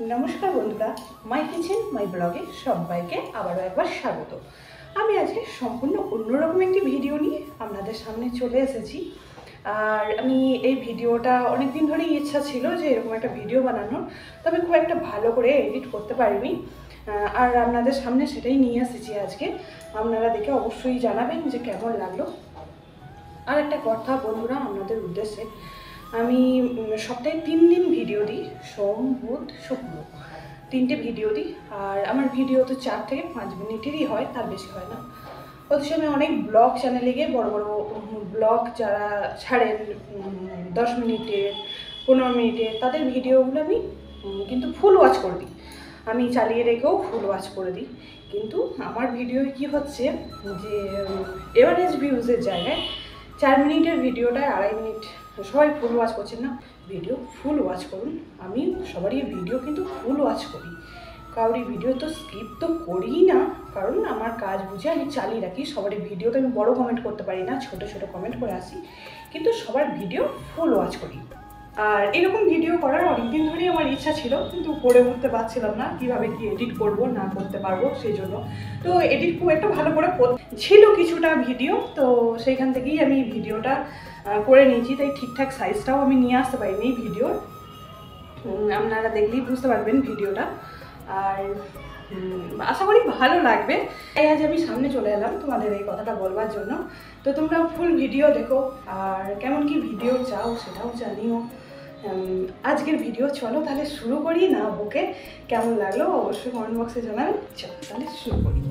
নমস্কার বন্ধুরা, মাই কিচেন মাই ব্লগে সবাইকে আবারও একবার স্বাগত। আমি আজকে সম্পূর্ণ অন্যরকম একটি ভিডিও নিয়ে আপনাদের সামনে চলে এসেছি। আর আমি এই ভিডিওটা অনেক দিন ধরেই ইচ্ছা ছিল যে এরকম একটা ভিডিও বানানোর, তবে খুব একটা ভালো করে এডিট করতে পারিনি। আর আপনাদের সামনে সেটাই নিয়ে এসেছি আজকে। আপনারা দেখে অবশ্যই জানাবেন যে কেমন লাগলো। আর একটা কথা বন্ধুরা, আপনাদের উদ্দেশ্যে, আমি সপ্তাহে 3 দিন ভিডিও দিই, সোম, বুধ, শুক্র, 3টে ভিডিও দিই। আর আমার ভিডিও তো 4 থেকে 5 মিনিটেরই হয়, তার বেশি হয় না। অথচ আমি অনেক ব্লগ চ্যানেলে গিয়ে বড় বড় ব্লগ যারা ছাড়েন 10 মিনিটের, 15 মিনিটের, তাদের ভিডিওগুলো আমি কিন্তু ফুল ওয়াচ করে দিই। আমি চালিয়ে রেখেও ফুল ওয়াচ করে দিই। কিন্তু আমার ভিডিও কি হচ্ছে যে এভারেজ ভিউজের জায়গায় 4 মিনিটের ভিডিওটায় 2.5 মিনিট। সবাই ফুল ওয়াচ করছেন না, ভিডিও ফুল ওয়াচ করুন। আমি সবারই ভিডিও কিন্তু ফুল ওয়াচ করি, কারোরই ভিডিও তো স্কিপ তো করিই না, কারণ আমার কাজ বুঝে আমি চালিয়ে রাখি। সবারই ভিডিওতে আমি বড় কমেন্ট করতে পারি না, ছোট ছোট কমেন্ট করে আসি, কিন্তু সবার ভিডিও ফুল ওয়াচ করি। আর এরকম ভিডিও করার অনেকদিন ধরেই আমার ইচ্ছা ছিল, কিন্তু করে উঠতে পারছিলাম না, কিভাবে কি এডিট করব না করতে পারবো সেই জন্য। তো এডিট খুব একটা ভালো করে ছিল কিছুটা ভিডিও, তো সেইখান থেকেই আমি ভিডিওটা করে নিয়েছি। তাই ঠিকঠাক সাইজটাও আমি নিয়ে আসতে পারিনি এই ভিডিওর। আপনারা দেখলেই বুঝতে পারবেন ভিডিওটা। আর আশা করি ভালো লাগবে। তাই আজ আমি সামনে চলে এলাম তোমাদের এই কথাটা বলবার জন্য। তো তোমরা ফুল ভিডিও দেখো, আর কেমন কি ভিডিও চাও সেটাও জানিও। আজকের ভিডিও চলো তাহলে শুরু করি। না বকে কেমন লাগলো অবশ্যই কমেন্ট বক্সে জানাবেন। চলো তাহলে শুরু করি।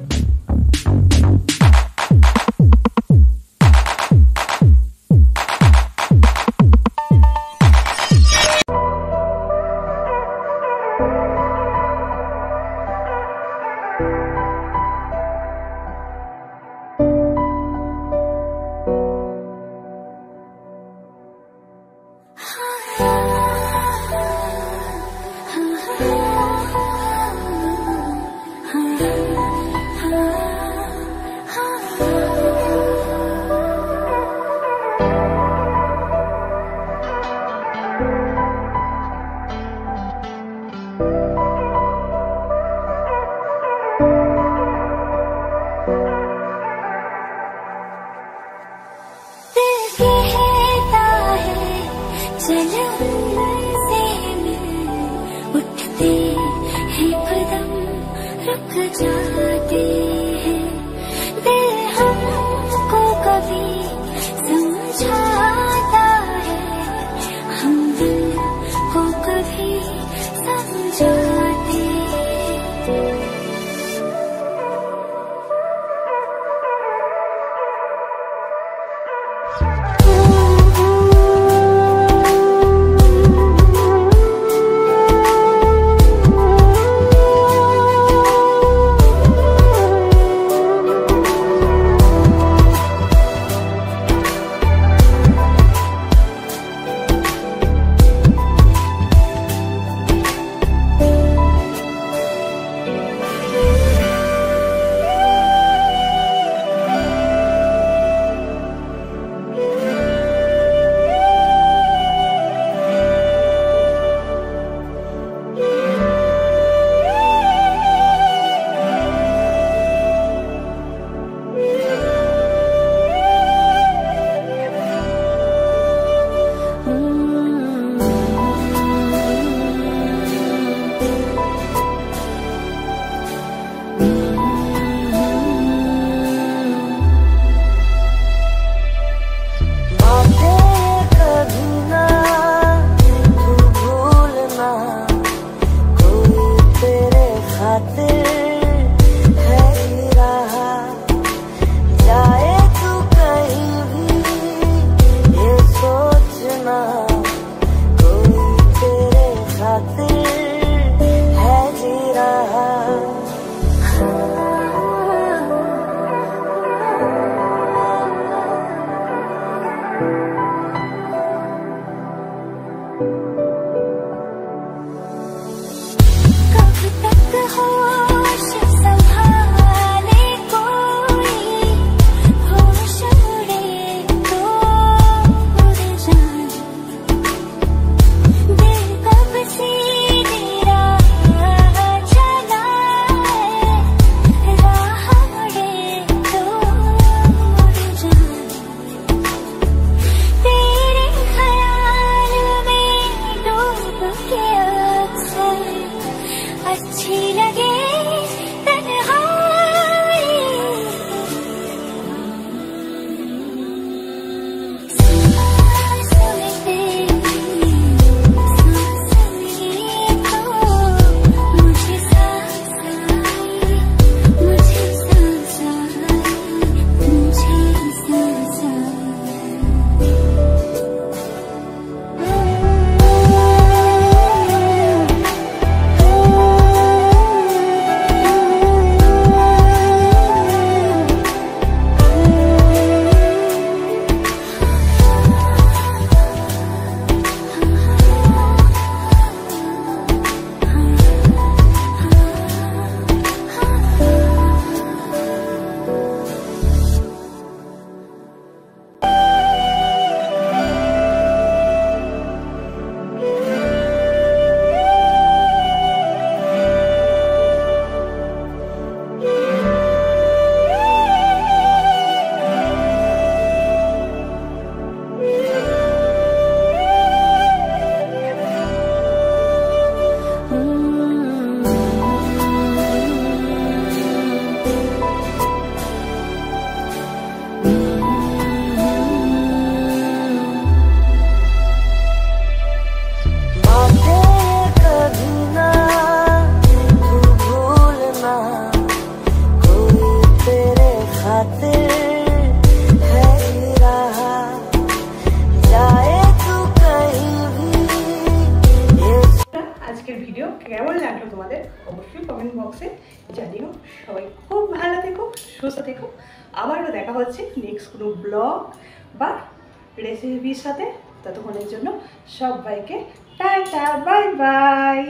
अच्छी लगे तन्हाई। सांसों में तेरी सांसों में तो मुझे सांस आई, मुझे सांस आई, मुझे सांस आई। আজকের ভিডিও কেমন লাগলো তোমাদের অবশ্যই কমেন্ট বক্সে জানিও। সবাই খুব ভালো থেকো, সুস্থ থেকো। আবারও দেখা হচ্ছে নেক্সট কোনো ব্লগ বা রেসিপির সাথে। ততক্ষণের জন্য সবাইকে টাটা, বাই বাই।